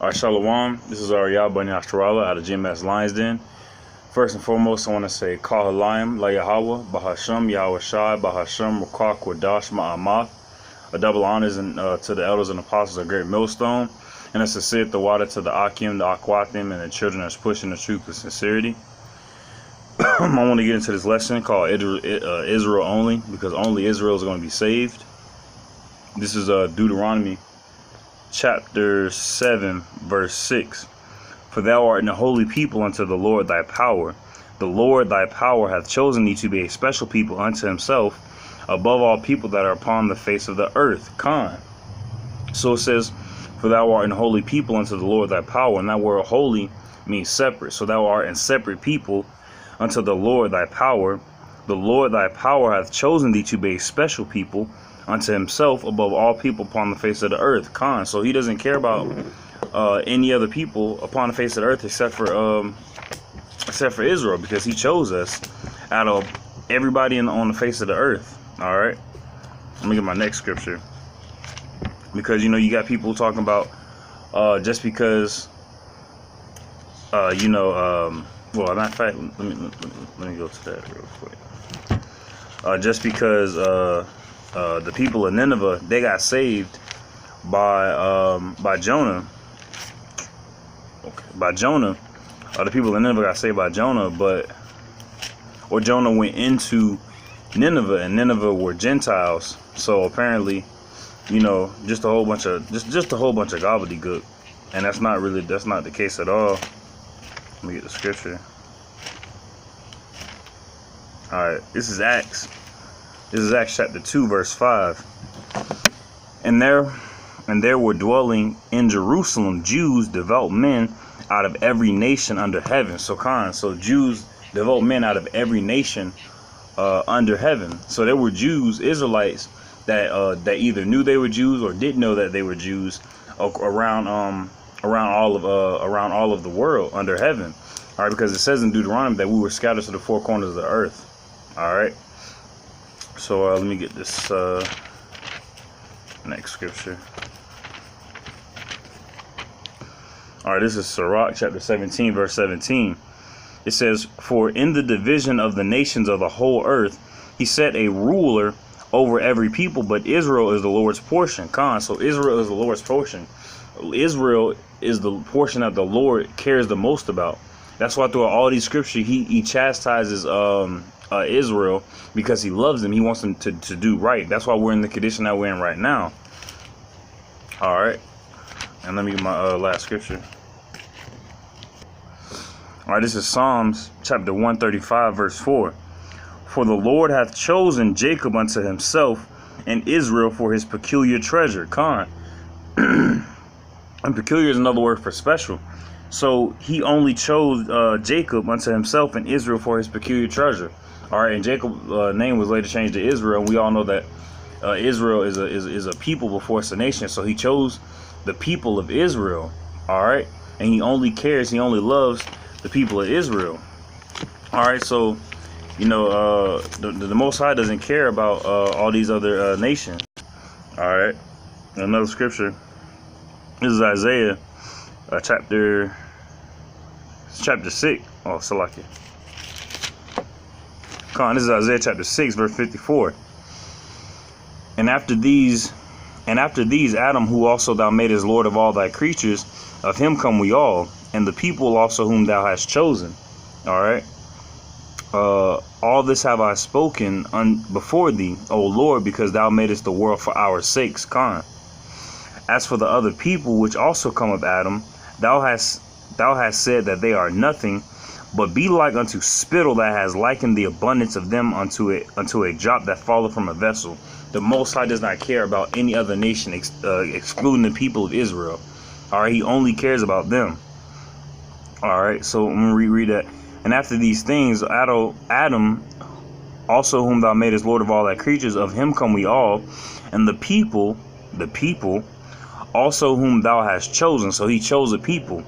Shalom. This is Ariel Bani Ashtarala out of GMS Lions Den. First and foremost, I want to say Kahalayim La Yahweh, Bahasham Yahweh Shai, Bahasham Rakak Wadash Ma'amath. A double honors to the elders and apostles of Great Millstone. And it's to sit the water to the Akim, the Aquatim, and the children that's pushing the truth with sincerity. I want to get into this lesson called Israel Only, because only Israel is going to be saved. This is Deuteronomy chapter 7 verse 6. For thou art an holy people unto the Lord thy power. The Lord thy power hath chosen thee to be a special people unto himself, above all people that are upon the face of the earth. So it says, for thou art an holy people unto the Lord thy power. And that word holy means separate. So thou art a separate people unto the Lord thy power. The Lord thy power hath chosen thee to be a special people unto himself, above all people upon the face of the earth. So he doesn't care about any other people upon the face of the earth except for Israel, because he chose us out of everybody on the face of the earth. All right, let me get my next scripture, because you got people talking about just because well, matter of fact, let me go to that real quick. Just because the people of Nineveh, they got saved by Jonah. Okay, by Jonah. The people of Nineveh got saved by Jonah, or Jonah went into Nineveh, and Nineveh were Gentiles. So apparently, just a whole bunch of gobbledygook, and that's not the case at all. Let me get the scripture. All right, this is Acts. This is Acts chapter 2, verse 5. And there were dwelling in Jerusalem Jews, devout men out of every nation under heaven. So Jews, devout men out of every nation under heaven. So there were Jews, Israelites, that either knew they were Jews or didn't know that they were Jews around all of the world under heaven. All right, because it says in Deuteronomy that we were scattered to the four corners of the earth. All right. So let me get this next scripture. All right, this is Sirach chapter 17 verse 17. It says, for in the division of the nations of the whole earth he set a ruler over every people, but Israel is the Lord's portion. So Israel is the Lord's portion. Israel is the portion that the Lord cares the most about. That's why throughout all these scriptures he chastises Israel, because he loves them. He wants them to do right. That's why we're in the condition that we're in right now. All right, and let me get my last scripture. All right, this is Psalms chapter 135 verse 4. For the Lord hath chosen Jacob unto himself, and Israel for his peculiar treasure. And peculiar is another word for special. So he only chose Jacob unto himself, and Israel for his peculiar treasure. All right, and Jacob's name was later changed to Israel, and we all know that Israel is a people before it's a nation. So he chose the people of Israel. All right, and he only loves the people of Israel. All right, so the Most High doesn't care about all these other nations. All right, another scripture. This is Isaiah chapter 6. Oh, Salakia. This is Isaiah chapter 6 verse 54. And after these Adam, who also thou madest Lord of all thy creatures, of him come we all, and the people also whom thou hast chosen. All right, all this have I spoken before thee, O Lord, because thou madest the world for our sakes. As for the other people which also come of Adam, thou hast said that they are nothing, but be like unto spittle, that has likened the abundance of them unto a drop that falleth from a vessel. The Most High does not care about any other nation, excluding the people of Israel. All right, he only cares about them. All right, so I'm gonna reread that. And after these things, Adam also whom thou madest Lord of all thy creatures, of him come we all, and the people also whom thou hast chosen. So he chose a people.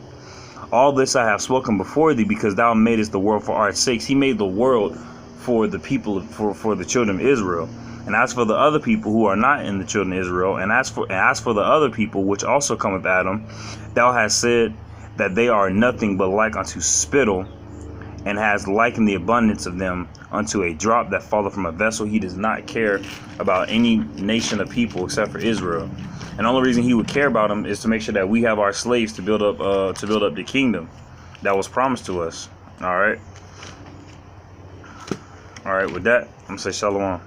All this I have spoken before thee, because thou madest the world for our sakes. He made the world for the people, for the children of Israel. And as for the other people who are not in the children of Israel, and as for the other people which also come with Adam, thou hast said that they are nothing but like unto spittle, and has likened the abundance of them unto a drop that falleth from a vessel. He does not care about any nation of people except for Israel. And the only reason he would care about them is to make sure that we have our slaves to build up the kingdom that was promised to us. All right. With that, I'm gonna say shalom.